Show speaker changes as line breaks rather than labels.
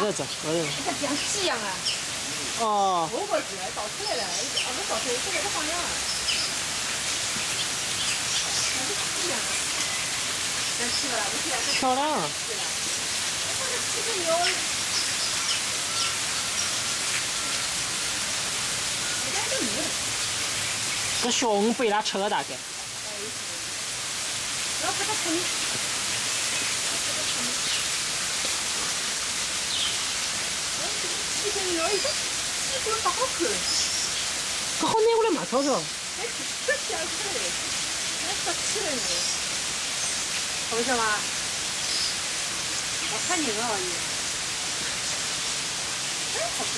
在这，我在这。
跟电视一样啊。
哦。
欧过去，倒出来了，不倒出来，这个是放凉了。那是一样。咱吃了，不吃。
漂亮。
对了。我这吃个牛。一点都没有。
这熊被他吃了大概。
要给它喷。这个牛一个，这个大好吃。
这好难过来嘛，瞅瞅。
哎，这香出来，那可吃了呢。好吃吗？我看你了而已。哎，好吃。